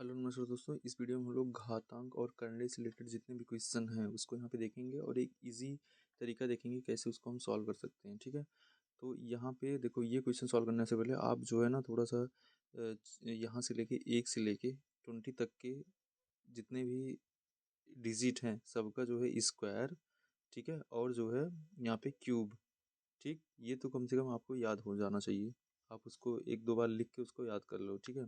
Hello नमस्कार दोस्तों। इस वीडियो में हम लोग घातांक और करने से रिलेटेड जितने भी क्वेश्चन हैं उसको यहाँ पे देखेंगे और एक इजी तरीका देखेंगे कैसे उसको हम सॉल्व कर सकते हैं। ठीक है, तो यहाँ पे देखो, ये क्वेश्चन सॉल्व करने से पहले आप जो है ना थोड़ा सा यहाँ से लेके 1 से लेके 20 तक के जितने भी डिजिट हैं सबका जो है स्क्वायर, ठीक है, और जो है यहाँ पे क्यूब, ठीक, ये तो कम से कम आपको याद हो जाना चाहिए। आप उसको एक दो बार लिख के उसको याद कर लो। ठीक है,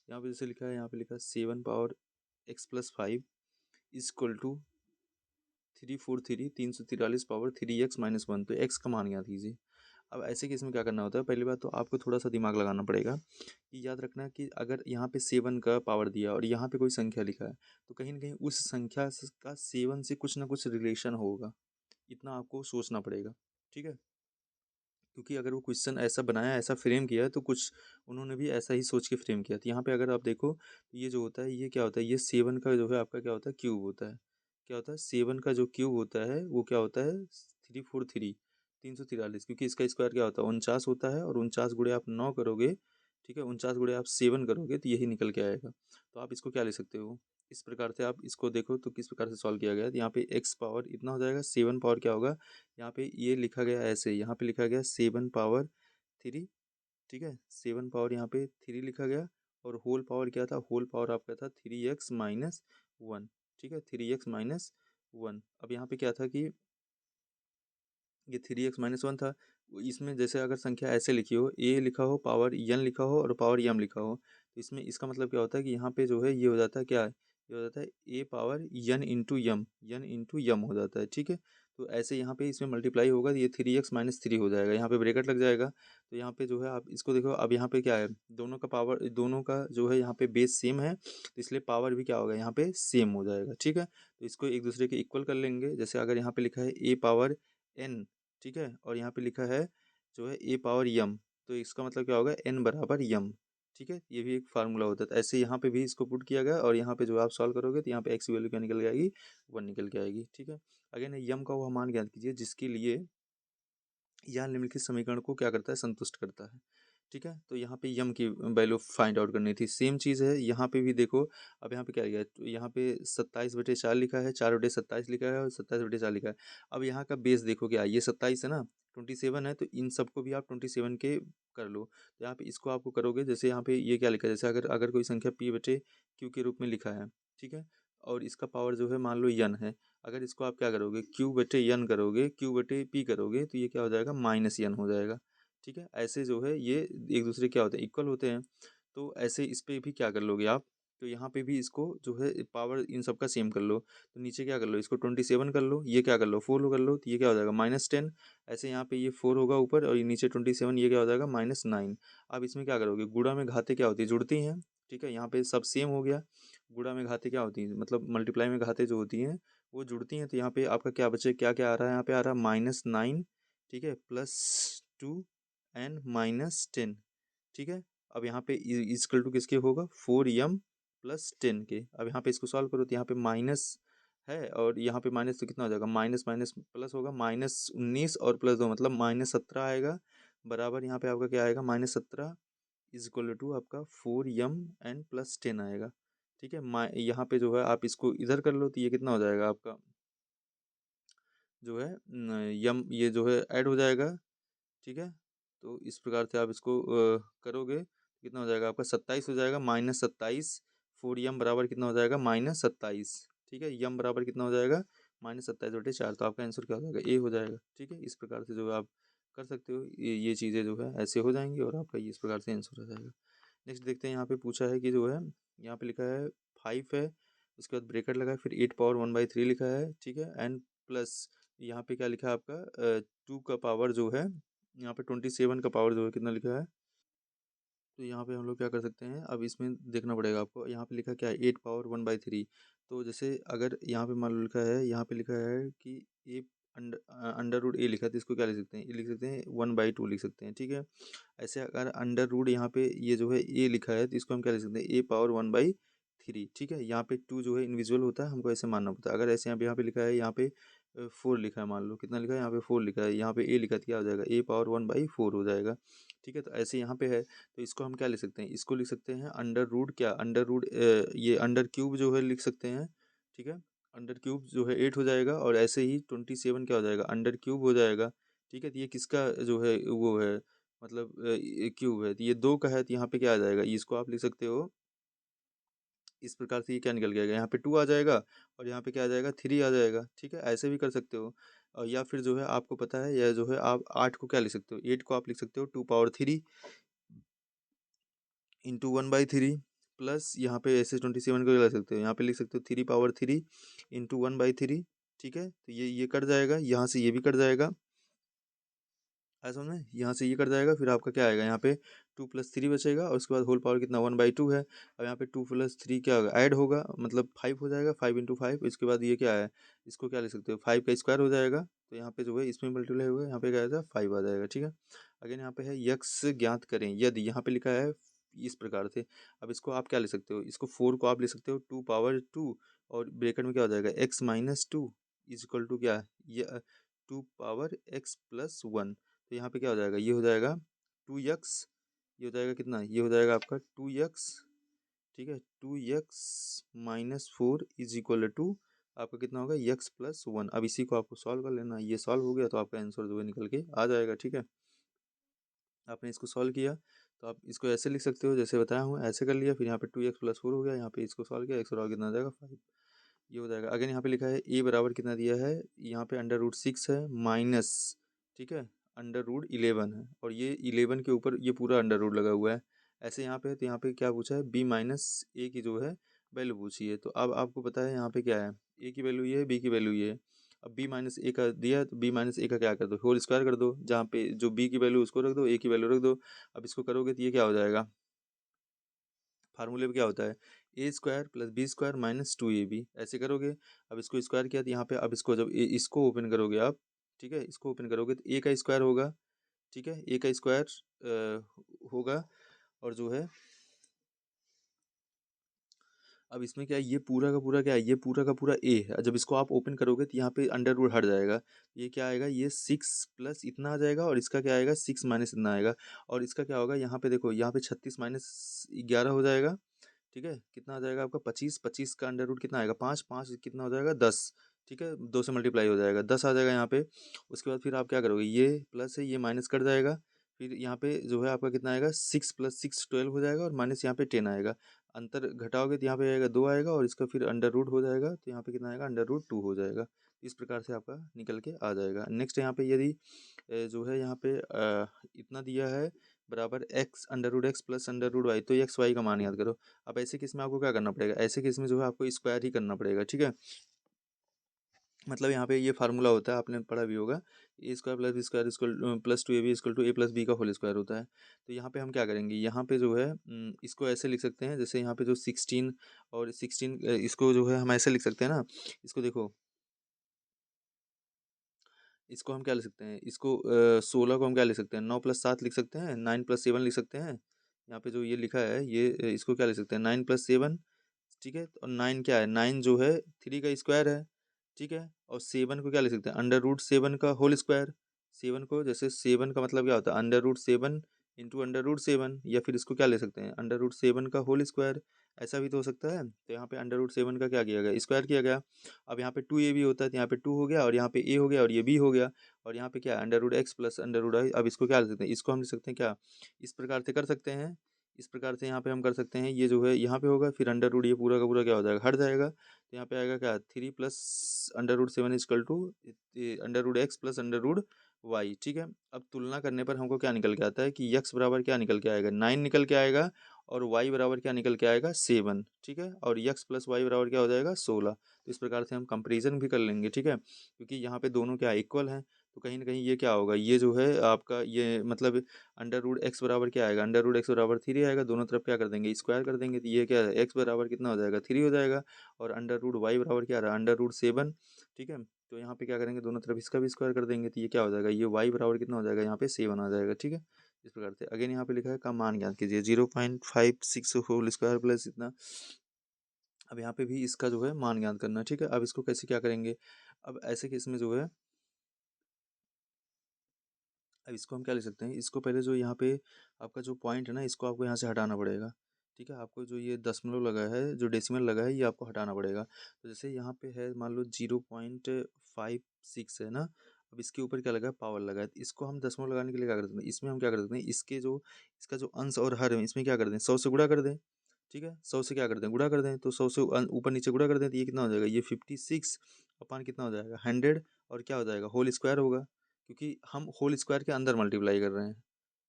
यहाँ पे जैसे लिखा है, यहाँ पे लिखा है 7 power x+5 equal to 343 343 power 3x-1। तो x का मान याद कीजिए। अब ऐसे केस में क्या करना होता है, पहली बात तो आपको थोड़ा सा दिमाग लगाना पड़ेगा कि याद रखना कि अगर यहाँ पे 7 का पावर दिया और यहाँ पे कोई संख्या लिखा है तो कहीं ना कहीं उस संख्या का 7 से कुछ ना कुछ रिलेशन होगा। इतना आपको सोचना पड़ेगा। ठीक है, क्योंकि अगर वो क्वेश्चन ऐसा बनाया, ऐसा फ्रेम किया है तो कुछ उन्होंने भी ऐसा ही सोच के फ्रेम किया। तो यहाँ पे अगर आप देखो तो ये जो होता है, ये क्या होता है, ये 7 का जो है आपका क्या होता है, क्यूब होता है। क्या होता है, 7 का जो क्यूब होता है वो क्या होता है, 343, क्योंकि इसका स्क्वायर क्या होता है, 49 होता है। और 49 गुणे आप 9 करोगे, ठीक है, 49 गुणे आप 7 करोगे तो यही निकल के आएगा। तो आप इसको क्या ले सकते हो, इस प्रकार से आप इसको देखो तो किस प्रकार से सॉल्व किया गया है। तो यहाँ पे एक्स पावर इतना हो जाएगा, 7 पावर क्या होगा, यहाँ पे ये लिखा गया ऐसे, यहाँ पे लिखा गया 7 पावर 3, ठीक है, 7 पावर यहाँ पे 3 लिखा गया। और होल पावर क्या था, होल पावर आपका था 3x-1। ठीक है, 3x-1। अब यहाँ पे क्या था कि ये 3x-1 था। इसमें जैसे अगर संख्या ऐसे लिखी हो, ए लिखा हो, पावर यन लिखा हो और पावर यम लिखा हो, तो इसमें इसका मतलब क्या होता है कि यहाँ पे जो है ये हो जाता है, क्या ये हो जाता है, ए पावर यन इंटू यम हो जाता है। ठीक है, तो ऐसे यहाँ पे इसमें मल्टीप्लाई होगा तो ये 3x-3 हो जाएगा, यहाँ पे ब्रेकेट लग जाएगा। तो यहाँ पे जो है आप इसको देखो, अब यहाँ पे क्या है, दोनों का पावर, दोनों का जो है यहाँ पे बेस सेम है तो इसलिए पावर भी क्या होगा, यहाँ पे सेम हो जाएगा। ठीक है, तो इसको एक दूसरे के इक्वल कर लेंगे। जैसे अगर यहाँ पे लिखा है ए पावर एन, ठीक है, और यहाँ पे लिखा है जो है ए पावर यम, तो इसका मतलब क्या होगा, एन बराबर यम। ठीक है, ये भी एक फार्मूला होता है। तो ऐसे यहाँ पे भी इसको पुट किया गया और यहाँ पे जो आप सॉल्व करोगे तो यहाँ पे एक्स की वैल्यू क्या निकल के आएगी, 1 निकल के आएगी। ठीक है, अगेन यम का वो मान ज्ञात कीजिए जिसके लिए यह निम्नलिखित समीकरण को क्या करता है, संतुष्ट करता है। ठीक है, तो यहाँ पे यम की वैल्यू फाइंड आउट करनी थी। सेम चीज़ है यहाँ पे भी देखो। अब यहाँ पे क्या लिखा है, तो यहाँ पे 27/4 लिखा है, 4/27 लिखा है और 27/4 लिखा है। अब यहाँ का बेस देखो, क्या ये 27 है ना, 27 है, तो इन सबको भी आप 27 के कर लो। तो यहाँ पे इसको आपको करोगे, जैसे यहाँ पे ये क्या लिखा है, जैसे अगर अगर कोई संख्या p/q के रूप में लिखा है, ठीक है, और इसका पावर जो है मान लो यन है, अगर इसको आप क्या करोगे, q/n करोगे, q/p करोगे तो ये क्या हो जाएगा, -n हो जाएगा। ठीक है, ऐसे जो है ये एक दूसरे क्या होते हैं, इक्वल होते हैं। तो ऐसे इस पे भी क्या कर लोगे आप, तो यहाँ पे भी इसको जो है पावर इन सब का सेम कर लो। तो नीचे क्या कर लो, इसको 27 कर लो, ये क्या कर लो 4 कर लो, तो ये क्या हो जाएगा -10। ऐसे यहाँ पे ये 4 होगा ऊपर और ये नीचे 27, ये क्या हो जाएगा -9। अब इसमें क्या करोगे, गुणा में घाते क्या होती है, जुड़ती हैं। ठीक है, यहाँ पे सब सेम हो गया। गुणा में घाते क्या होती हैं, मतलब मल्टीप्लाई में घाते जो होती हैं वो जुड़ती हैं। तो यहाँ पे आपका क्या बचे, क्या क्या आ रहा है, यहाँ पे आ रहा है -9, ठीक है, +2 एंड -10। ठीक है, अब यहाँ पे इजकल टू किसके होगा, 4m+10 के। अब यहाँ पे इसको सॉल्व करो तो यहाँ पे माइनस है और यहाँ पे माइनस, तो कितना हो जाएगा, माइनस माइनस प्लस होगा, -19 और +2 मतलब -17 आएगा। बराबर यहाँ पे आपका क्या आएगा, -17 इजक्वल टू आपका 4m+10 आएगा। ठीक है, यहाँ पे जो है आप इसको इधर कर लो तो ये कितना हो जाएगा आपका, जो है यम, ये जो है ऐड हो जाएगा। ठीक है, तो इस प्रकार से आप इसको करोगे तो कितना हो जाएगा आपका, 27 हो जाएगा, -27। 4m बराबर कितना हो जाएगा, -27। ठीक है, यम बराबर कितना हो जाएगा, -27/4। तो आपका आंसर क्या हो जाएगा, ए हो जाएगा। ठीक है, इस प्रकार से जो है आप कर सकते हो, ये चीज़ें जो है ऐसे हो जाएंगी और आपका ये इस प्रकार से आंसर हो जाएगा। नेक्स्ट देखते हैं, यहाँ पे पूछा है कि जो है, यहाँ पे लिखा है 5 है, उसके बाद ब्रेकेट लगा है, फिर 8 पावर 1/3 लिखा है। ठीक है, एंड प्लस यहाँ पे क्या लिखा है आपका, 2 का पावर जो है, यहाँ पे 27 का पावर जो है कितना लिखा है। तो यहाँ पे हम लोग क्या कर सकते हैं, अब इसमें देखना पड़ेगा आपको। यहाँ पे लिखा क्या है, 8 पावर 1/3। तो जैसे अगर यहाँ पे मान लो लिखा है, यहाँ पे लिखा है कि ए अंडर रूट ए लिखा है, तो इसको क्या लिख सकते हैं, ये लिख सकते हैं 1/2 लिख सकते हैं। ठीक है, ऐसे अगर अंडर रूट यहाँ पे ये जो है ए लिखा है तो इसको हम क्या लिख सकते हैं, ए पावर 1/3। ठीक है, यहाँ पे 2 जो है इनविजुअल होता है, हमको ऐसे मानना पड़ता है। अगर ऐसे यहाँ पे लिखा है, यहाँ पे 4 लिखा है, मान लो कितना लिखा है, यहाँ पे 4 लिखा है, यहाँ पे ए लिखा है तो क्या हो जाएगा, ए पावर 1/4 हो जाएगा। ठीक है। तो ऐसे यहाँ पे है, तो इसको हम क्या लिख सकते हैं, इसको लिख सकते हैं अंडर रूट क्या, अंडर रूट ये अंडर क्यूब जो है लिख सकते हैं, ठीक है। अंडर क्यूब जो है 8 हो जाएगा, और ऐसे ही 27 क्या हो जाएगा, अंडर क्यूब हो जाएगा, ठीक है। तो ये किसका जो है वो है, मतलब क्यूब है, तो ये 2 का है, तो यहाँ पे क्या आ जाएगा, इसको आप लिख सकते हो इस प्रकार से। ये क्या निकल गया, यहाँ पे 2 आ जाएगा, और यहाँ पे क्या आ जाएगा, 3 आ जाएगा, ठीक है। ऐसे भी कर सकते हो। या फिर जो है आपको पता है, या जो है आप 8 को क्या लिख सकते हो, 8 को आप लिख सकते हो 2 पावर 3 इंटू 1/3, प्लस यहाँ पे ऐसे 27 को लिख सकते हो, यहाँ पे लिख सकते हो 3 पावर 3 इंटू 1/3, ठीक है। तो ये कट जाएगा, यहाँ से ये भी कट जाएगा, ऐसा समझ में, यहाँ से ये कट जाएगा, फिर आपका क्या आएगा, यहाँ पे 2 + 3 बचेगा, और उसके बाद होल पावर कितना 1/2 है। अब यहाँ पे 2 + 3 क्या होगा, ऐड होगा, मतलब 5 हो जाएगा, 5 × 5। इसके बाद ये क्या है, इसको क्या लिख सकते हो, 5 का स्क्वायर हो जाएगा, तो यहाँ पे जो है इसमें मल्टीप्लाई होगा, यहाँ पे क्या आएगा 5 आ जाएगा, ठीक है। अगेन यहाँ पे है यक्स ज्ञात करें यदि, यहाँ पे लिखा है इस प्रकार से। अब इसको आप क्या लिख सकते हो, इसको 4 को आप लिख सकते हो 2 पावर 2, और ब्रेकेट में क्या हो जाएगा x - 2 इज इक्वल टू क्या, ये 2 पावर x + 1। तो यहाँ पे क्या हो जाएगा, ये हो जाएगा 2x, ये हो जाएगा कितना, ये हो जाएगा आपका 2x, ठीक है। 2x - 4 इज इक्वल टू आपका कितना होगा, x + 1। अब इसी को आपको सॉल्व कर लेना, ये सॉल्व हो गया तो आपका आंसर जो है निकल के आ जाएगा, ठीक है। आपने इसको सॉल्व किया, तो आप इसको ऐसे लिख सकते हो जैसे बताया हूँ, ऐसे कर लिया, फिर यहाँ पे 2x + 4 हो गया, यहाँ पे इसको सॉल्व किया, x और कितना आ जाएगा 5, ये हो जाएगा। अगेन यहाँ पे लिखा है a बराबर कितना दिया है, यहाँ पे अंडर रूट 6 है माइनस, ठीक है, अंडर रूट 11 है, और ये 11 के ऊपर ये पूरा अंडर रूट लगा हुआ है। ऐसे यहाँ पे है, तो यहाँ पे क्या पूछा है, b - a की जो है वैल्यू पूछी है। तो अब आपको पता है यहाँ पे क्या है, a की वैल्यू ये है, b की वैल्यू ये है। अब b - a का दिया है, तो b - a का क्या कर दो, होल स्क्वायर कर दो, जहाँ पे जो b की वैल्यू उसको रख दो, a की वैल्यू रख दो। अब इसको करोगे तो ये क्या हो जाएगा, फार्मूले में क्या होता है, a² + b² - 2ab, ऐसे करोगे। अब इसको स्क्वायर किया, तो यहाँ पे अब इसको जब इसको ओपन करोगे आप, ठीक है, इसको ओपन करोगे तो a का स्क्वायर होगा, ठीक है, a का स्क्वायर होगा, और जो है अब इसमें क्या है, ये पूरा का पूरा क्या है, ये पूरा का पूरा a है। जब इसको आप ओपन करोगे तो यहाँ पे अंडर रूट हट जाएगा, ये क्या आएगा, ये 6 + इतना आ जाएगा, और इसका क्या आएगा 6 - इतना आएगा। और इसका क्या होगा, यहाँ पे देखो, यहाँ पे 36 - 11 हो जाएगा, ठीक है। कितना आ जाएगा आपका 25, 25 का अंडर रूट कितना आएगा 5, 5 कितना हो जाएगा 10, ठीक है, 2 से मल्टीप्लाई हो जाएगा, 10 आ जाएगा यहाँ पे। उसके बाद फिर आप क्या करोगे, ये प्लस है, ये माइनस कट जाएगा, फिर यहाँ पे जो है आपका कितना आएगा, 6 + 6 12 हो जाएगा, और माइनस यहाँ पे 10 आएगा। अंतर घटाओगे तो यहाँ पे आएगा 2 आएगा, और इसका फिर अंडर रूट हो जाएगा, तो यहाँ पे कितना आएगा, अंडर रूट 2 हो जाएगा। इस प्रकार से आपका निकल के आ जाएगा। नेक्स्ट यहाँ पे यदि जो है यहाँ पे इतना दिया है बराबर x under root x plus under root y, तो एक्स वाई का मान याद करो। अब ऐसे केस में आपको क्या करना पड़ेगा, ऐसे केस में जो है आपको स्क्वायर ही करना पड़ेगा, ठीक है। मतलब यहाँ पे ये फार्मूला होता है, आपने पढ़ा भी होगा, a² + b² +2ab = a + b का होल स्क्वायर होता है। तो यहाँ पे हम क्या करेंगे, यहाँ पे जो है इसको ऐसे लिख सकते हैं, जैसे यहाँ पे जो 16 और 16 इसको जो है हम ऐसे लिख सकते हैं ना, इसको देखो, इसको हम क्या लिख सकते हैं, इसको 16 को हम क्या लिख सकते हैं, 9 + 7 लिख सकते हैं, 9 + 7 लिख सकते हैं। यहाँ पे जो ये लिखा है, ये इसको क्या लिख सकते हैं, 9 + 7, ठीक है। और 9 क्या है, 9 जो है 3 का स्क्वायर है, ठीक है। और 7 को क्या लिख सकते हैं, अंडर रूट 7 का होल स्क्वायर। 7 को जैसे 7 का मतलब क्या होता है, under root 7 into under root 7, या फिर इसको क्या ले सकते हैं, अंडर रूट 7 का होल स्क्वायर, ऐसा भी तो हो सकता है। तो यहाँ पे अंडर रूट 7 का क्या किया गया, स्क्वायर किया गया। अब यहाँ पे 2ab होता है, तो यहाँ पे 2 हो गया, और यहाँ पे a हो गया, और ये b हो गया, और यहाँ पे क्या है, under root x plus under root y। अब इसको क्या लिख सकते हैं, इसको हम लिख सकते हैं क्या, इस प्रकार से कर सकते हैं, इस प्रकार से यहाँ पे हम कर सकते हैं। ये जो है यहाँ पे होगा, फिर अंडर रूट ये पूरा का पूरा क्या हो जाएगा, हट जाएगा, तो यहाँ पे आएगा क्या, 3 + under root 7 is equal to under root x plus under root y, ठीक है। अब तुलना करने पर हमको क्या निकल के आता है कि x बराबर क्या निकल के आएगा, 9 निकल के आएगा, और y बराबर क्या निकल के आएगा 7, ठीक है। और x + y बराबर क्या हो जाएगा 16। तो इस प्रकार से हम कंपेरिजन भी कर लेंगे, ठीक है, क्योंकि यहाँ पे दोनों क्या इक्वल हैं। तो कहीं ना कहीं ये क्या होगा, ये जो है आपका ये मतलब अंडर रूट x बराबर क्या आएगा, अंडर रूट x = 3 आएगा, दोनों तरफ क्या कर देंगे, स्क्वायर कर देंगे, तो ये क्या है, x बराबर कितना हो जाएगा 3 हो जाएगा, और अंडर रूट y बराबर क्या रहा, अंडर रूट 7, ठीक है। तो यहाँ पे क्या करेंगे, दोनों तरफ इसका भी स्क्वायर कर देंगे, तो ये क्या हो जाएगा, ये y बराबर कितना हो जाएगा, यहाँ पे 7 आ जाएगा, ठीक है। इस प्रकार से अगेन यहाँ पे लिखा है का मान ज्ञात कीजिए, 0.56 होल स्क्वायर प्लस इतना। अब यहाँ पे भी इसका जो है मान ज्ञात करना है, ठीक है। अब इसको कैसे क्या करेंगे, अब ऐसे केस में जो है अब इसको हम क्या ले सकते हैं, इसको पहले जो यहाँ पे आपका जो पॉइंट है ना, इसको आपको यहाँ से हटाना पड़ेगा। ठीक है, आपको जो ये दशमलव लगा है, जो डेसिमल लगा है, ये आपको हटाना पड़ेगा। तो जैसे यहाँ पे है मान लो 0.56 है ना, अब इसके ऊपर क्या लगा है, पावर लगा है। तो इसको हम दशमलव लगाने के लिए क्या कर सकते हैं, इसमें हम क्या कर सकते हैं, इसका जो अंश और हर है इसमें क्या कर दें, 100 से गुणा कर दें। ठीक है, 100 से क्या कर दें, गुणा कर दें। तो 100 से ऊपर नीचे गुणा कर दें, तो ये कितना हो जाएगा, ये 56 अपान कितना हो जाएगा, 100, और क्या हो जाएगा, होल स्क्वायर होगा, क्योंकि हम होल स्क्वायर के अंदर मल्टीप्लाई कर रहे हैं।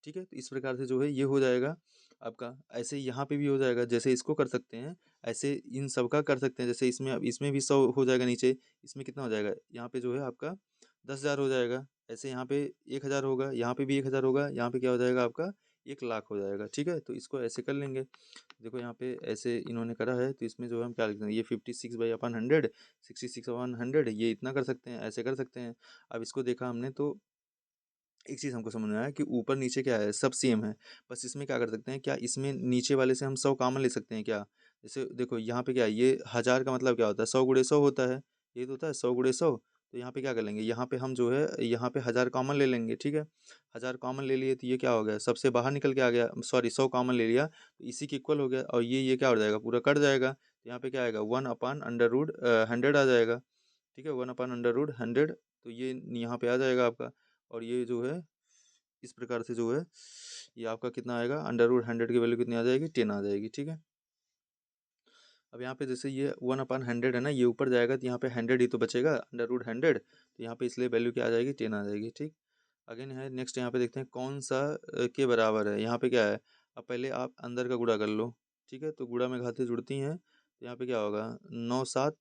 ठीक है, तो इस प्रकार से जो है ये हो जाएगा आपका। ऐसे यहाँ पे भी हो जाएगा, जैसे इसको कर सकते हैं ऐसे इन सब का कर सकते हैं। जैसे इसमें, अब इसमें भी 100 हो जाएगा नीचे, इसमें कितना हो जाएगा, यहाँ पे जो है आपका 10,000 हो जाएगा। ऐसे यहाँ पे 1,000 होगा, यहाँ पे भी 1,000 होगा, यहाँ पे क्या हो जाएगा आपका 1,00,000 हो जाएगा। ठीक है, तो इसको ऐसे कर लेंगे। देखो यहाँ पे ऐसे इन्होंने करा है, तो इसमें जो है हम क्या लिख सकते हैं, ये 56/100, 66/100, ये इतना कर सकते हैं, ऐसे कर सकते हैं। अब इसको देखा हमने तो एक चीज़ हमको समझ में आया कि ऊपर नीचे क्या है, सब सेम है। बस इसमें क्या कर सकते हैं, क्या इसमें नीचे वाले से हम 100 कॉमन ले सकते हैं क्या। जैसे देखो यहाँ पे क्या है, ये 1000 का मतलब क्या होता है, 100 × 100 होता है, ये तो होता है 100 × 100। तो यहाँ पे क्या कर लेंगे, यहाँ पे हम जो है यहाँ पे 1000 कॉमन ले लेंगे। ठीक है, 1000 कॉमन ले लिए, तो ये क्या हो गया, सबसे बाहर निकल के आ गया, सॉरी 100 कॉमन ले लिया, तो इसी के इक्वल हो गया, और ये क्या हो जाएगा, पूरा कट जाएगा। तो यहाँ पे क्या आएगा, 1/√100 आ जाएगा। ठीक है, 1/√100, तो ये यहाँ पे आ जाएगा आपका। और ये जो है इस प्रकार से जो है ये आपका कितना आएगा, √100 की वैल्यू कितनी आ जाएगी, 10 आ जाएगी। ठीक है, अब यहाँ पे जैसे ये 1/100 है ना, ये ऊपर जाएगा, तो यहाँ पे 100 ही तो बचेगा, √100, तो यहाँ पे इसलिए वैल्यू क्या आ जाएगी, 10 आ जाएगी। ठीक, अगेन है नेक्स्ट, यहाँ पे देखते हैं कौन सा के बराबर है। यहाँ पे क्या है, अब पहले आप अंदर का गुणा कर लो। ठीक है, तो गुणा में घातें जुड़ती हैं, तो यहाँ पे क्या होगा, 9 7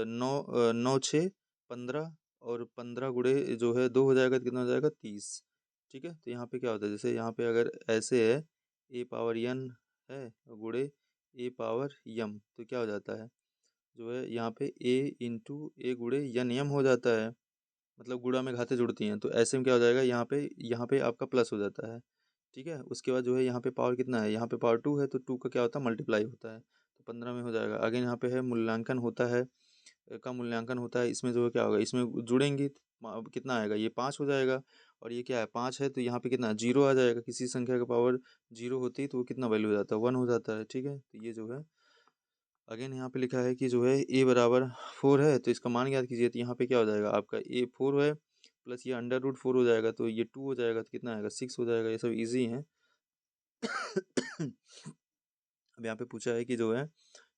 9 6 15, और 15 गुणे जो है 2 हो जाएगा, तो कितना हो जाएगा, 30। ठीक है, तो यहाँ पे क्या होता है, जैसे यहाँ पे अगर ऐसे है, a⁻n है, गुणे a⁻m, तो क्या हो जाता है, जो है यहाँ पे a × a गुणे n m हो जाता है, मतलब गुणा में घातें जुड़ती हैं, तो ऐसे में क्या हो जाएगा, यहाँ पे आपका प्लस हो जाता है। ठीक है, उसके बाद जो है यहाँ पे पावर कितना है, यहाँ पे पावर 2 है, तो 2 का क्या होता है, मल्टीप्लाई होता है, तो 15 में हो जाएगा। अगेन यहाँ पे है मूल्यांकन होता है, का मूल्यांकन होता है, इसमें जो है क्या होगा, इसमें जुड़ेंगी तो अब कितना आएगा, ये 5 हो जाएगा, और ये क्या है, 5 है, तो यहाँ पे कितना, 0 आ जाएगा। किसी संख्या का पावर 0 होती है तो वो कितना वैल्यू हो जाता है, 1 हो जाता है। ठीक है, तो ये जो है अगेन यहाँ पे लिखा है कि जो है a = 4 है, तो इसका मान ज्ञात कीजिए, तो यहाँ पे क्या हो जाएगा आपका, a 4 है, प्लस ये √4 हो जाएगा, तो ये 2 हो जाएगा, तो कितना आएगा, 6 हो जाएगा। ये सब इजी है। अब यहाँ पे पूछा है कि जो है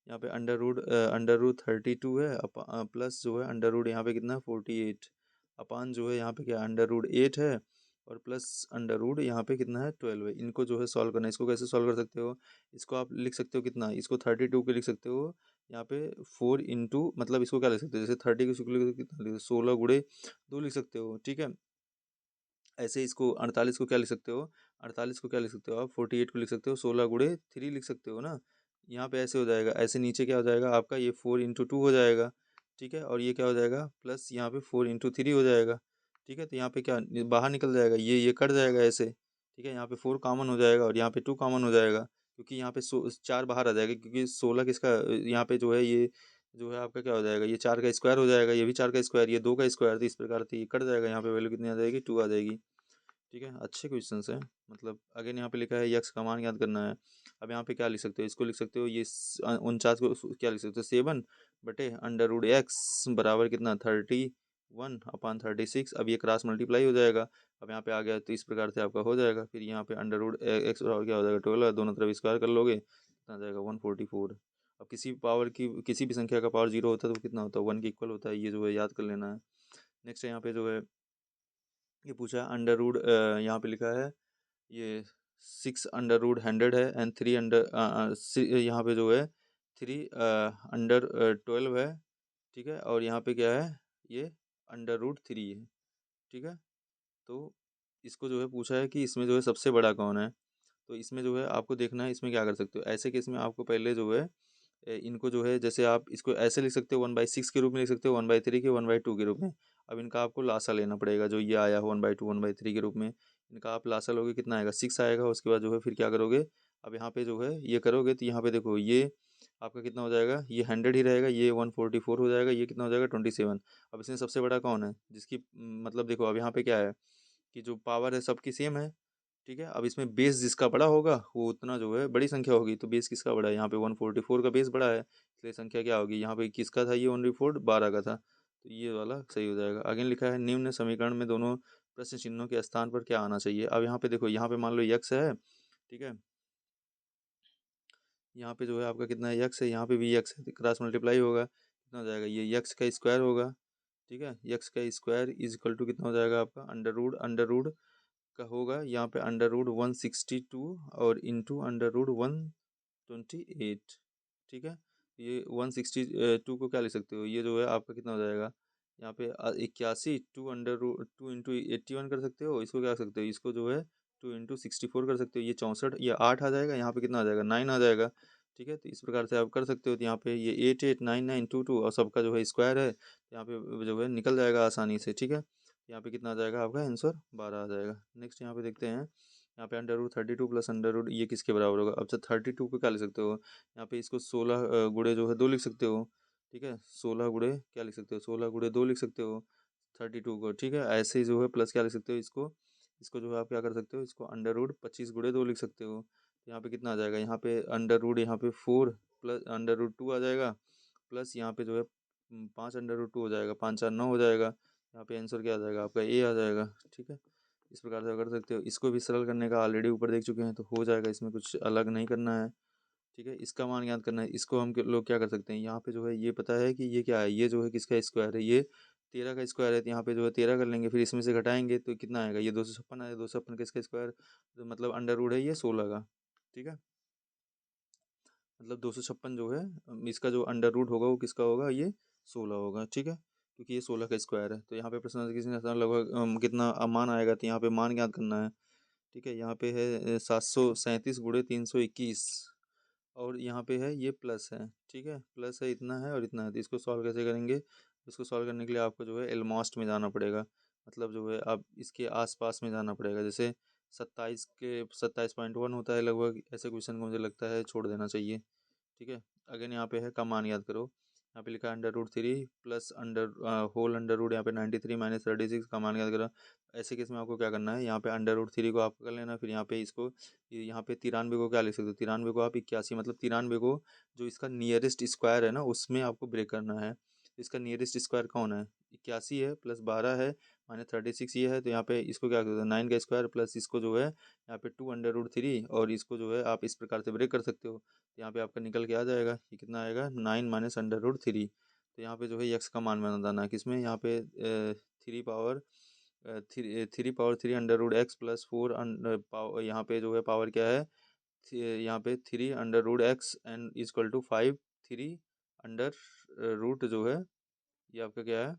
यहाँ पे √32 है, प्लस जो है अंडर रूट यहाँ पे कितना है, 48, अपान जो है यहाँ पे क्या, √8 है, और प्लस अंडर रूट यहाँ पे कितना है, 12 है। इनको जो है सॉल्व करना है। इसको कैसे सॉल्व कर सकते हो, इसको आप लिख सकते हो कितना, इसको 32 के लिख सकते हो, यहाँ पे 4 इंटू, मतलब इसको क्या लिख सकते हो, जैसे 30 को कितना लिख, 16 × 2 लिख सकते हो। ठीक है, ऐसे इसको 48 को क्या लिख सकते हो, 48 को क्या लिख सकते हो आप, 48 को लिख सकते हो, 16 × 3 लिख सकते हो ना। यहाँ पे ऐसे हो जाएगा, ऐसे नीचे क्या हो जाएगा आपका, ये 4 × 2 हो जाएगा। ठीक है, और ये क्या हो जाएगा, प्लस यहाँ पे 4 × 3 हो जाएगा। ठीक है, तो यहाँ पे क्या बाहर निकल जाएगा, ये कट जाएगा ऐसे। ठीक है, यहाँ पे 4 कॉमन हो जाएगा, और यहाँ पे 2 कॉमन हो जाएगा, क्योंकि यहाँ पे 4 बाहर आ जाएगा, क्योंकि 16 किसका, यहाँ पे जो है ये जो है आपका क्या हो जाएगा, ये 4 का स्क्वायर हो जाएगा, ये भी 4 का स्क्वायर, ये 2 का स्क्वायर, तो इस प्रकार से ये कट जाएगा। यहाँ पे वैल्यू कितनी आ जाएगी, 2 आ जाएगी। ठीक है, अच्छे क्वेश्चन है। मतलब अगेन यहाँ पे लिखा है यक्स का मान याद करना है। अब यहाँ पे क्या लिख सकते हो, इसको लिख सकते हो, ये 49 को क्या लिख सकते हो, 7/√x बराबर कितना, 31/36। अब ये क्रॉस मल्टीप्लाई हो जाएगा। अब यहाँ पे आ गया, तो इस प्रकार से आपका हो जाएगा। फिर यहाँ पे √x बराबर क्या हो जाएगा, 12, दोनों तरफ स्क्वायर कर लोगे, कितना आ जाएगा, 144। अब किसी भी संख्या का पावर 0 होता है तो कितना होता है, 1 के इक्वल होता है। ये जो है याद कर लेना है। नेक्स्ट यहाँ पे जो है ये पूछा है अंडर रूट, यहाँ पे लिखा है ये 6/√100 है, एंड 3 यहाँ पे जो है 3/12 है। ठीक है, और यहाँ पे क्या है, ये √3 है। ठीक है, तो इसको जो है पूछा है कि इसमें जो है सबसे बड़ा कौन है। तो इसमें जो है आपको देखना है, इसमें क्या कर सकते हो, ऐसे केस में आपको पहले जो है इनको जो है, जैसे आप इसको ऐसे लिख सकते हो, 1/6 के रूप में लिख सकते हो, 1/3 के, 1/2 के रूप में। अब इनका आपको लासा लेना पड़ेगा, जो ये आया हो 1/2 1/3 के रूप में, इनका आप लासा लोगे, कितना आएगा, 6 आएगा। उसके बाद जो है फिर क्या करोगे, अब यहाँ पे जो है ये करोगे, तो यहाँ पे देखो ये आपका कितना हो जाएगा, ये 100 ही रहेगा, ये 144 हो जाएगा, ये कितना हो जाएगा, 27। अब इसमें सबसे बड़ा कौन है, जिसकी मतलब देखो अब यहाँ पे क्या है, कि जो पावर है सबकी सेम है, ठीक है। अब इसमें बेस जिसका बड़ा होगा वो उतना जो है बड़ी संख्या होगी, तो बेस किसका बड़ा है, यहाँ पे 144 का बेस बड़ा है, इसलिए संख्या क्या होगी, यहाँ पे किसका था ये, ओनली 4 12 का था, तो ये वाला सही हो जाएगा। आगे लिखा है निम्न समीकरण में दोनों प्रश्न चिन्हों के स्थान पर क्या आना चाहिए। अब यहाँ पे देखो, यहाँ पे मान लो यक्स है, ठीक है, यहाँ पे जो है आपका कितना है, यक्स है, यहाँ पे भी यक्स है, तो क्रॉस मल्टीप्लाई होगा, कितना हो जाएगा, ये यक्स का स्क्वायर होगा, ठीक है। यक्स का स्क्वायर इज इक्वल टू कितना हो जाएगा आपका, अंडर रूड का होगा यहाँ पे अंडर रूट 162 और इंटू अंडर रूट 128, ठीक है। ये 162 को क्या लिख सकते हो, ये जो है आपका कितना हो जाएगा, यहाँ पे 81, 2 इंटू 81 कर सकते हो, इसको क्या कर सकते हो, इसको जो है 2 इंटू 64 कर सकते हो, ये 64, ये 8 आ जाएगा, यहाँ पे कितना आ जाएगा, 9 आ जाएगा, ठीक है। तो इस प्रकार से आप कर सकते हो, तो यहाँ पे ये 889922 और सबका जो है स्क्वायर है, यहाँ पे जो है निकल जाएगा आसानी से, ठीक है। यहाँ पे कितना आ जाएगा आपका आंसर, 12 आ जाएगा। नेक्स्ट यहाँ पे देखते हैं, यहाँ पे under root 32 plus under root ये किसके बराबर होगा। अब से 32 को क्या लिख सकते हो, यहाँ पे इसको 16 गुणे जो है 2 लिख सकते हो, ठीक है। 16 गुणे क्या लिख सकते हो, 16 गुणे 2 लिख सकते हो 32 को, ठीक है। ऐसे ही जो है प्लस क्या लिख सकते हो, इसको इसको जो है आप क्या कर सकते हो, इसको अंडर रूट 25 गुणे 2 लिख सकते हो, तो यहाँ पे कितना आ जाएगा, यहाँ पे यहाँ पे 4 प्लस अंडर रूट 2 आ जाएगा, प्लस यहाँ पे जो है 5 अंडर रूट 2 हो जाएगा, 5 4 9 हो जाएगा, यहाँ पे आंसर क्या आ जाएगा आपका, ए आ जाएगा, ठीक है। इस प्रकार से कर सकते हो। इसको भी सरल करने का ऑलरेडी ऊपर देख चुके हैं, तो हो जाएगा, इसमें कुछ अलग नहीं करना है, ठीक है। इसका मान याद करना है, इसको हम लोग क्या कर सकते हैं, यहाँ पे जो है ये पता है कि ये क्या है, ये जो है किसका स्क्वायर है, ये 13 का स्क्वायर है, तो यहाँ पे जो है 13 कर लेंगे, फिर इसमें से घटाएंगे तो कितना आएगा, ये 256 आएगा, 256 किसका स्क्वायर, तो मतलब अंडर रूट है ये 16 का, ठीक है। मतलब 256 जो है इसका जो अंडर रूट होगा वो किसका होगा, ये 16 होगा, ठीक है, क्योंकि ये 16 का स्क्वायर है। तो यहाँ पे प्रश्न किसी ने लगभग कितना मान आएगा, तो यहाँ पे मान याद करना है, ठीक है। यहाँ पे है 737 गुणे 321 और यहाँ पे है ये प्लस है, ठीक है, प्लस है, इतना है और इतना है, तो इसको सॉल्व कैसे करेंगे, इसको सॉल्व करने के लिए आपको जो है एलमोस्ट में जाना पड़ेगा, मतलब जो है आप इसके आसपास में जाना पड़ेगा, जैसे 27.1 होता है लगभग, ऐसे क्वेश्चन को मुझे लगता है छोड़ देना चाहिए, ठीक है। अगेन यहाँ पे है का मान याद करो, यहाँ पे लिखा है under root 3 plus whole under root यहाँ पे 93 माइनस 36 का मान याद करो। ऐसे केस में आपको क्या करना है, यहाँ पे अंडर रूट 3 को आप कर लेना, फिर यहाँ पे इसको यहाँ पे 93 को क्या लिख सकते हो, 93 को आप 81, मतलब 93 को जो इसका नियरेस्ट स्क्वायर है ना उसमें आपको ब्रेक करना है। इसका नियरेस्ट स्क्वायर कौन है, 81 है, प्लस 12 है, माइनस 36 ये है, तो यहाँ पे इसको क्या करते हैं, 9 का स्क्वायर प्लस इसको जो है यहाँ पे 2 अंडर रूट 3 और इसको जो है आप इस प्रकार से ब्रेक कर सकते हो, तो यहाँ पे आपका निकल के आ जाएगा, ये कितना आएगा, 9 माइनस अंडर रूट 3। तो यहाँ पे जो है यक्स का मान बनाना है किसमें, यहाँ पे 3 power 3 under root x plus 4 यहाँ पे जो है पावर क्या है, यहाँ पे 3 under root x and is equal to 5, 3 under root जो है ये आपका क्या है,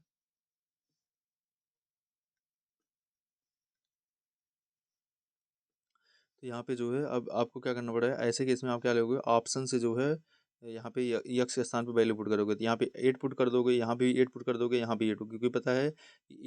तो यहाँ पे जो है अब आपको क्या करना पड़ेगा, ऐसे केस में आप क्या लोगे, ऑप्शन से जो है यहाँ पे यक्स के स्थान पे वैल्यू पुट करोगे, तो यहाँ पे 8 पुट कर दोगे, यहाँ पे भी 8 पुट कर दोगे, यहाँ पे 8, क्योंकि पता है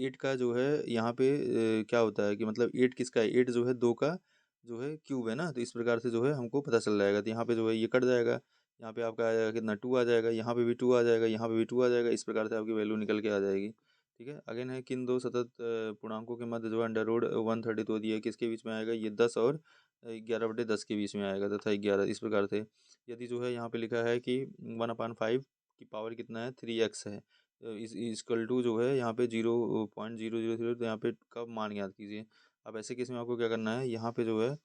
8 का जो है यहाँ पे क्या होता है कि मतलब 8 किसका है, 8 जो है 2 का जो है क्यूब है ना, तो इस प्रकार से जो है हमको पता चल जाएगा, तो यहाँ पे जो है ये कट जाएगा, यहाँ पे आपका आ जाएगा कितना, 2 आ जाएगा, यहाँ पे भी 2 आ जाएगा, यहाँ पे भी 2 आ जाएगा, इस प्रकार से आपकी वैल्यू निकल के आ जाएगी, ठीक है। अगेन है किन दो सतत पूर्णांकों के मध्य जो है अंडर रूट 132 दिया है, किसके बीच में आएगा, ये 10 और 11/10 के बीच में आएगा तथा 11, इस प्रकार से यदि जो है यहाँ पे लिखा है कि 1/5 की पावर कितना है, 3x है, तो इस इक्वल टू जो है यहाँ पे 0.000, तो यहाँ पे कब मान याद कीजिए। अब ऐसे केस में आपको क्या करना है, यहाँ पे जो है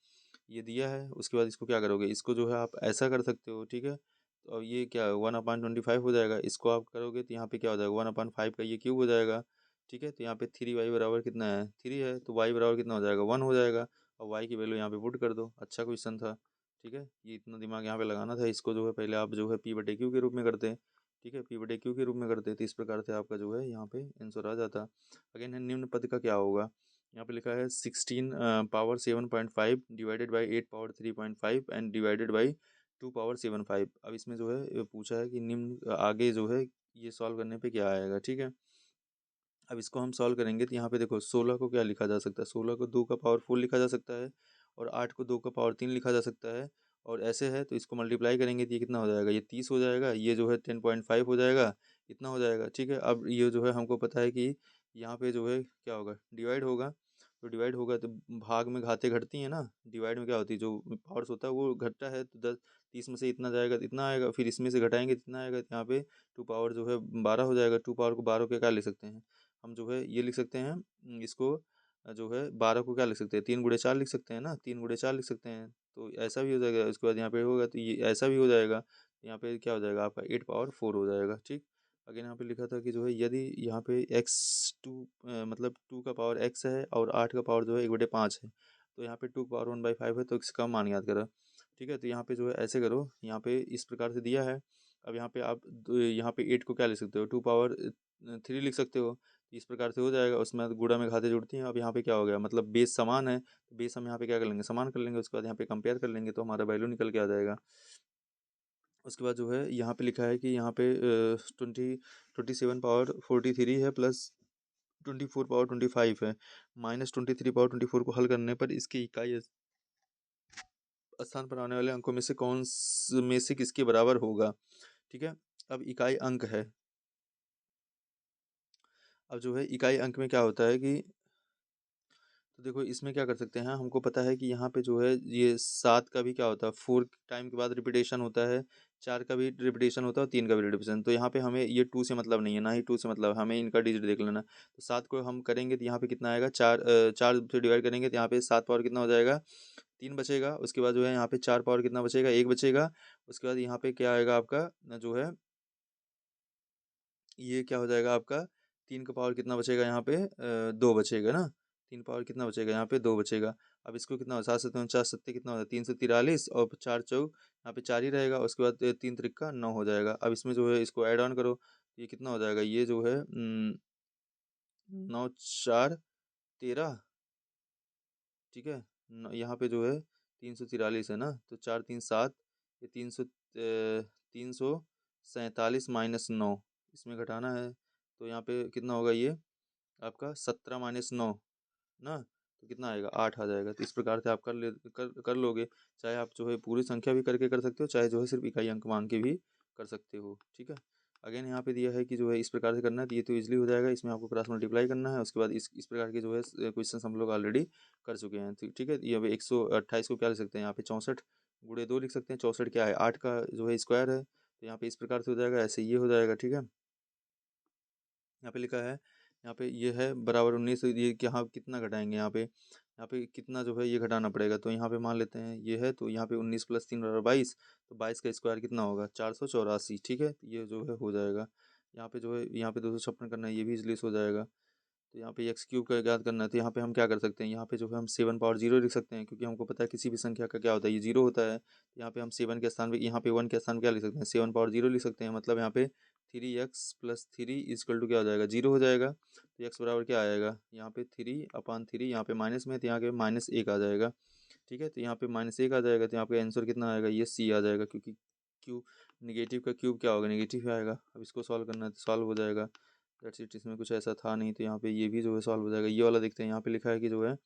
ये दिया है, उसके बाद इसको क्या करोगे, इसको जो है आप ऐसा कर सकते हो, ठीक है। तो अब ये क्या 1/25 हो जाएगा, इसको आप करोगे तो यहाँ पे क्या हो जाएगा, 1/5 का ये क्यूब हो जाएगा, ठीक है। तो यहाँ पे 3y बराबर कितना है, 3 है, तो y बराबर कितना हो जाएगा, 1 हो जाएगा, और y की वैल्यू यहाँ पे पुट कर दो। अच्छा क्वेश्चन था, ठीक है, ये इतना दिमाग यहाँ पे लगाना था। इसको जो है पहले आप जो है p/q के रूप में करते हैं, ठीक है, p/q के रूप में करते हैं, तो इस प्रकार से आपका जो है यहाँ पे आंसर आ जाता। अगेन निम्न पद का क्या होगा, यहाँ पे लिखा है 16 power 7.5 divided by 8 power 3.5 and divided by 2 power 7.5। अब इसमें जो है पूछा है कि निम्न आगे जो है ये सॉल्व करने पे क्या आएगा, ठीक है। अब इसको हम सॉल्व करेंगे, तो यहाँ पे देखो 16 को क्या लिखा जा सकता है, 16 को 2 का पावर 4 लिखा जा सकता है, और 8 को 2 का पावर 3 लिखा जा सकता है, और ऐसे है तो इसको मल्टीप्लाई करेंगे तो ये कितना हो जाएगा, ये 30 हो जाएगा, ये जो है 10.5 हो जाएगा, इतना हो जाएगा, ठीक है। अब ये जो है हमको पता है कि यहाँ पे जो है क्या होगा, डिवाइड होगा, तो डिवाइड होगा तो भाग में घातें घटती हैं ना, डिवाइड में क्या होती है, जो पावर्स होता है वो घटता है, तो 30 में से इतना जाएगा तो इतना आएगा, फिर इसमें से घटाएंगे तो इतना आएगा, तो यहाँ पे 2 पावर जो है 12 हो जाएगा। 2 पावर को 12 के क्या लिख सकते हैं हम, जो है ये लिख सकते हैं इसको, जो है 12 को क्या लिख सकते हैं, 3 × 4 लिख सकते हैं ना, 3 × 4 लिख सकते हैं, तो ऐसा भी हो जाएगा। उसके बाद यहाँ पे होगा तो ये ऐसा भी हो जाएगा, यहाँ पे क्या हो जाएगा आपका 8 पावर 4 हो जाएगा। ठीक, अगेन यहाँ पे लिखा था कि जो है यदि यहाँ पे x2 मतलब 2 का पावर x है और 8 का पावर जो है 1/5 है, तो यहाँ पे 2 का पावर 1/5 है, तो इसका मान याद करो। ठीक है, तो यहाँ पे जो है ऐसे करो, यहाँ पे इस प्रकार से दिया है। अब यहाँ पे आप यहाँ पे 8 को क्या लिख सकते हो, 2 पावर 3 लिख सकते हो, इस प्रकार से हो जाएगा। उसमें गुणा में घातें जुड़ती हैं। अब यहाँ पे क्या हो गया, मतलब बेस समान है, तो बेस हम यहाँ पे क्या कर लेंगे, समान कर लेंगे। उसके बाद यहाँ पे कंपेयर कर लेंगे तो हमारा वैल्यू निकल के आ जाएगा। उसके बाद जो है यहाँ पे लिखा है कि यहाँ पे 27 पावर 43 है प्लस 24 पावर 25 है, माइनस 23 पावर 24 को हल करने पर इसकी इकाई स्थान पर आने वाले अंकों में से में से किसके बराबर होगा। ठीक है, अब इकाई अंक है। अब जो है इकाई अंक में क्या होता है कि, तो देखो इसमें क्या कर सकते हैं, हमको पता है कि यहाँ पे जो है ये 7 का भी क्या होता है, 4 टाइम के बाद रिपीटेशन होता है, 4 का भी रिपीटेशन होता है और 3 का भी रिपीटेशन। तो यहाँ पे हमें ये 2 से मतलब नहीं है, ना ही 2 से मतलब, हमें इनका डिजिट देख लेना। तो 7 को हम करेंगे तो यहाँ पे कितना आएगा, 4 से डिवाइड करेंगे तो यहाँ पे 7 पावर कितना हो जाएगा, 3 बचेगा। उसके बाद जो है यहाँ पे 4 पावर कितना बचेगा, 1 बचेगा। उसके बाद यहाँ पे क्या आएगा आपका, जो है ये क्या हो जाएगा आपका, 3 का पावर कितना बचेगा यहाँ पे, 2 बचेगा ना, 3 पावर कितना बचेगा यहाँ पे, 2 बचेगा। अब इसको कितना हो, 7 7 49 कितना होता है, 343, और 4 चौक यहाँ पे 4 ही रहेगा। उसके बाद 3 त्रिका 9 हो जाएगा। अब इसमें जो है इसको ऐड ऑन करो, ये कितना हो जाएगा, ये जो है 9 4 13। ठीक है, यहाँ पे जो है 343 है ना, तो 4 3 7, ये 347 माइनस 9 इसमें घटाना है। तो यहाँ पे कितना होगा ये आपका, 17 - 9 ना, तो कितना आएगा, 8 आ जाएगा। तो इस प्रकार से आप कर लोगे। चाहे आप जो है पूरी संख्या भी करके कर सकते हो, चाहे जो है सिर्फ इकाई अंक मान के भी कर सकते हो। ठीक है, अगेन यहाँ पे दिया है कि जो है इस प्रकार से करना है, तो ये तो इजीली हो जाएगा। इसमें आपको क्रॉस मल्टीप्लाई करना है। उसके बाद इस प्रकार के जो है क्वेश्चन हम लोग ऑलरेडी कर चुके हैं। ठीक है, ये अब 128 को क्या लिख सकते हैं, यहाँ पे 64 × 2 लिख सकते हैं। 64 क्या है, 8 का जो है स्क्वायर है, तो यहाँ पे इस प्रकार से हो जाएगा, ऐसे ये हो जाएगा। ठीक है, यहाँ पे लिखा है, यहाँ पे ये है बराबर 19, ये कि हाँ कितना घटाएंगे, यहाँ पे कितना जो है ये घटाना पड़ेगा। तो यहाँ पे मान लेते हैं ये है, तो यहाँ पे 19 + 3 = 22, तो 22 का स्क्वायर कितना होगा, 484। ठीक है, तो ये जो है हो जाएगा। यहाँ पे जो है यहाँ पे 256 करना है, ये भी इजली हो जाएगा। तो यहाँ पे x³ का ज्ञात करना है, तो यहाँ पे हम क्या कर सकते हैं, यहाँ पे जो है हम 7 पावर 0 लिख सकते हैं, क्योंकि हमको पता है किसी भी संख्या का क्या होता है, ये 0 होता है। तो यहाँ पे हम 7 के स्थान पे, यहाँ पे 1 के स्थान पे क्या लिख सकते हैं, 7 पावर 0 लिख सकते हैं। मतलब यहाँ पे 3x + 3 = क्या हो जाएगा, 0 हो जाएगा। तो x बराबर क्या आएगा, यहाँ पे 3/3, यहाँ पे माइनस में, तो यहाँ पे -1 आ जाएगा। ठीक है, तो यहाँ पे -1 आ जाएगा, तो यहाँ पे आंसर कितना आएगा, ये C आ जाएगा, क्योंकि क्यू निगेटिव का क्यूब क्या होगा, नेगेटिव आएगा। अब इसको सॉल्व करना है तो सॉल्व हो जाएगा। दैट्स इट, इसमें कुछ ऐसा था नहीं, तो यहाँ पे ये भी जो है सॉल्व हो जाएगा। ये वाला देखते हैं, यहाँ पे लिखा है कि जो है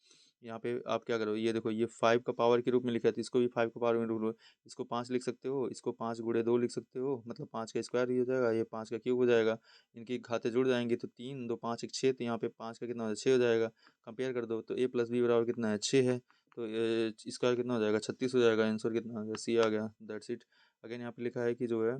यहाँ पे आप क्या करो, ये देखो ये 5 का पावर के रूप में लिखा है, तो इसको भी 5 का पावर में रूप लो। इसको 5 लिख सकते हो, इसको 5 × 2 लिख सकते हो, मतलब 5 का स्क्वायर ही हो जाएगा, ये 5 का क्यूब हो जाएगा। इनकी घातें जुड़ जाएंगी, तो 3 2 5 1 6, तो यहाँ पे 5 का कितना हो जाएगा, 6 हो जाएगा। कंपेयर कर दो तो a + b बराबर कितना है, 6 है। तो स्क्वायर कितना हो जाएगा, 36 हो जाएगा। आंसर कितना आ गया, C आ गया। That's it. अगेन यहाँ पे लिखा है कि जो है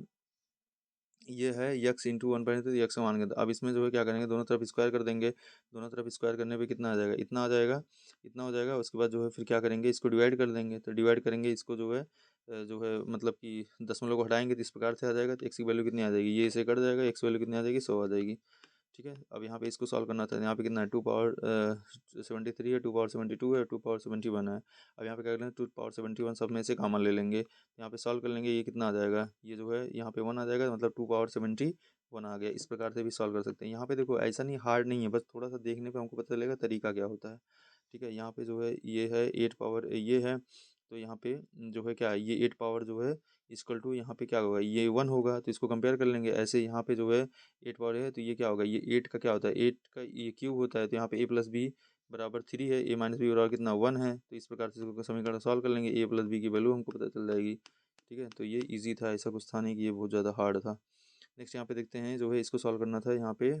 ये है यक्स इंटू 1/, तो यक्स का मान कर, अब इसमें जो है क्या करेंगे, दोनों तरफ स्क्वायर कर देंगे। दोनों तरफ स्क्वायर करने पे कितना आ जाएगा, इतना आ जाएगा, इतना हो जाएगा। उसके बाद जो है फिर क्या करेंगे, इसको डिवाइड कर देंगे। तो डिवाइड करेंगे इसको जो है जो है मतलब कि दशमलव को हटाएंगे तो इस प्रकार से आ जाएगा। तो एक्स की वैल्यू कितनी आ जाएगी, ये इसे कट जाएगा, एक्स वैल्यू कितनी आ जाएगी, 100 आ जाएगी। ठीक है, अब यहाँ पे इसको सॉल्व करना था। यहाँ पे कितना है, 2 पावर 73 है, 2 पावर 72 है, 2 पावर 71 है। अब यहाँ पे क्या करेंगे, 2 पावर 71 सब में से कॉमन ले लेंगे। यहाँ पे सॉल्व कर लेंगे, ये कितना आ जाएगा, ये जो है यहाँ पे 1 आ जाएगा, मतलब 2 पावर 71 आ गया। इस प्रकार से भी सॉल्व कर सकते हैं। यहाँ पे देखो ऐसा नहीं हार्ड नहीं है, बस थोड़ा सा देखने पे हमको पता चलेगा तरीका क्या होता है। ठीक है, यहाँ पे जो है ये है 8 पावर ये है, तो यहाँ पे जो है क्या है, ये 8 पावर जो है = यहाँ पे क्या होगा, ये 1 होगा, तो इसको कंपेयर कर लेंगे। ऐसे यहाँ पे जो है 8 पावर है, तो ये क्या होगा, ये 8 का क्या होता है, 8 का ये क्यूब होता है। तो यहाँ पे a + b बराबर 3 है, a - b बराबर कितना 1 है। तो इस प्रकार से इसको समीकरण सॉल्व कर लेंगे, a + b की वैल्यू हमको पता चल जाएगी। ठीक है, तो ये ईजी था, ऐसा कुछ था नहीं कि ये बहुत ज़्यादा हार्ड था। नेक्स्ट यहाँ पे देखते हैं, जो है इसको सॉल्व करना था। यहाँ पे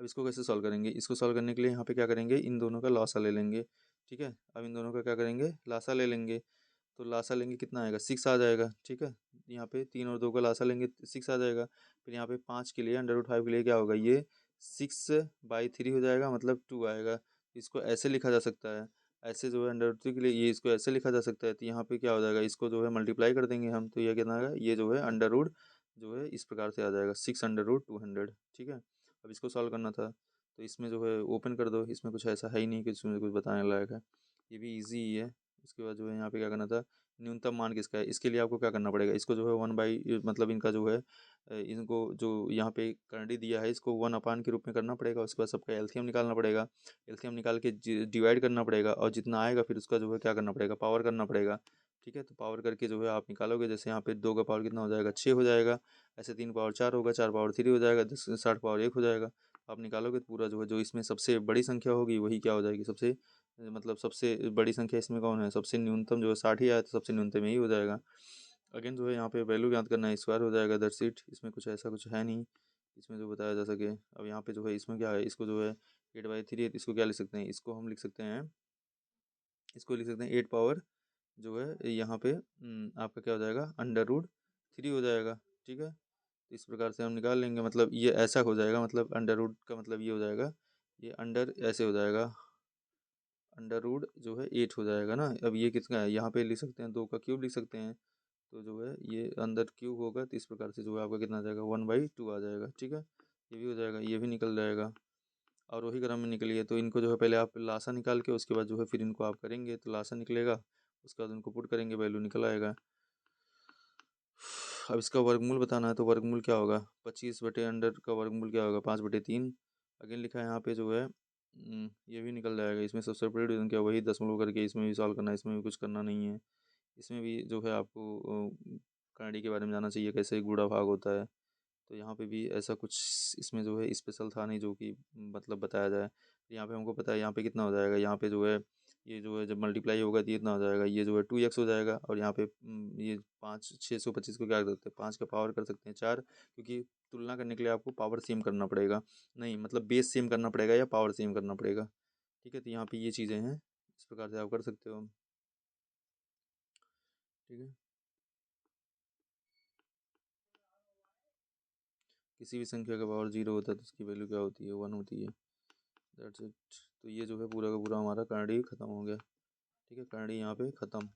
अब इसको कैसे सॉल्व करेंगे, इसको सॉल्व करने के लिए यहाँ पे क्या करेंगे, इन दोनों का लॉसा ले लेंगे। ठीक है, अब इन दोनों का क्या करेंगे, लासा ले लेंगे। तो लासा लेंगे कितना आएगा, 6 आ जाएगा। ठीक है, यहाँ पे 3 और 2 का लासा लेंगे 6 आ जाएगा। फिर यहाँ पे 5 के लिए √5 के लिए क्या होगा, ये 6/3 हो जाएगा, मतलब 2 आएगा। इसको ऐसे लिखा जा सकता है, ऐसे जो है √3 के लिए ये इसको ऐसे लिखा जा सकता है। तो यहाँ पे क्या हो जाएगा, इसको जो है मल्टीप्लाई कर देंगे हम, तो यह कितना आएगा, ये जो है अंडर रूट जो है इस प्रकार से आ जाएगा 6/√200। ठीक है, अब इसको सॉल्व करना था, तो इसमें जो है ओपन कर दो, इसमें कुछ ऐसा है ही नहीं कि इसमें कुछ बताने लायक है, ये भी ईजी ही है। इसके बाद जो है यहाँ पे क्या करना था, न्यूनतम मान किसका है, इसके लिए आपको क्या करना पड़ेगा, इसको जो है 1 मतलब इनका जो है इनको जो यहाँ पे करंडी दिया है इसको 1 के रूप में करना पड़ेगा। उसके बाद सबका एलसीएम निकालना पड़ेगा, एलसीएम निकाल के डिवाइड करना पड़ेगा, और जितना आएगा फिर उसका जो है क्या करना पड़ेगा, पावर करना पड़ेगा। ठीक है, तो पावर करके जो है आप निकालोगे, जैसे यहाँ पे 2 का पावर कितना हो जाएगा, 6 हो जाएगा। ऐसे 3 पावर 4 होगा, 4 पावर 3 हो जाएगा, 60 पावर 1 हो जाएगा। आप निकालोगे तो पूरा जो है, जो इसमें सबसे बड़ी संख्या होगी वही क्या हो जाएगी, सबसे मतलब सबसे बड़ी संख्या इसमें कौन है, सबसे न्यूनतम जो है 60 ही आया, तो सबसे न्यूनतम यही हो जाएगा। अगेन जो है यहाँ पे वैल्यू याद करना है, स्क्वायर हो जाएगा, दैट्स इट। इसमें कुछ ऐसा कुछ है नहीं इसमें जो बताया जा सके। अब यहाँ पे जो है इसमें क्या है, इसको जो है 8/3 है, इसको क्या लिख सकते हैं, इसको हम लिख सकते हैं, इसको लिख सकते हैं 8 पावर जो है यहाँ पे आपका क्या हो जाएगा, √3 हो जाएगा। ठीक है, तो इस प्रकार से हम निकाल लेंगे, मतलब ये ऐसा हो जाएगा, मतलब अंडर रूट का मतलब ये हो जाएगा, ये अंडर ऐसे हो जाएगा, अंडर रूट जो है 8 हो जाएगा ना। अब ये किसका है, यहाँ पे लिख सकते हैं 2 का क्यूब लिख सकते हैं, तो जो है ये अंदर क्यूब होगा, तो इस प्रकार से जो है आपका कितना आ जाएगा, 1/2 आ जाएगा। ठीक है, ये भी हो जाएगा, ये भी निकल जाएगा, और वही क्रम में निकलिए। तो इनको जो है पहले आप लासा निकाल के उसके बाद जो है फिर इनको आप करेंगे, तो लासा निकलेगा, उसके बाद उनको पुट करेंगे, वैल्यू निकल आएगा। अब इसका वर्गमूल बताना है, तो वर्गमूल क्या होगा, 25/अंडर का वर्गमूल क्या होगा, 5/3। अगेन लिखा है यहाँ पे जो है ये भी निकल जाएगा। इसमें सबसे बड़ी डिवीजन क्या, वही दशमलव करके इसमें भी सॉल्व करना है, इसमें भी कुछ करना नहीं है। इसमें भी जो है आपको कनाडी के बारे में जानना चाहिए, कैसे गुणा भाग होता है। तो यहाँ पे भी ऐसा कुछ इसमें जो है स्पेशल था नहीं जो कि मतलब बताया जाए। यहाँ पे हमको पता है यहाँ पे कितना हो जाएगा, यहाँ पे जो है ये जो है जब मल्टीप्लाई होगा तो ये इतना हो जाएगा, ये जो है 2x हो जाएगा। और यहाँ पे ये 625 को क्या कर सकते हैं, 5 का पावर कर सकते हैं 4, क्योंकि तुलना करने के लिए आपको पावर सेम करना पड़ेगा, नहीं मतलब बेस सेम करना पड़ेगा या पावर सेम करना पड़ेगा। ठीक है, तो यहाँ पे ये चीज़ें हैं, इस प्रकार से आप कर सकते हो। ठीक है, किसी भी संख्या का पावर 0 होता है तो उसकी वैल्यू क्या होती है, 1 होती है, दैट्स इट। तो ये जो है पूरा का पूरा हमारा करंट ही खत्म हो गया। ठीक है, करंट यहाँ पे ख़त्म।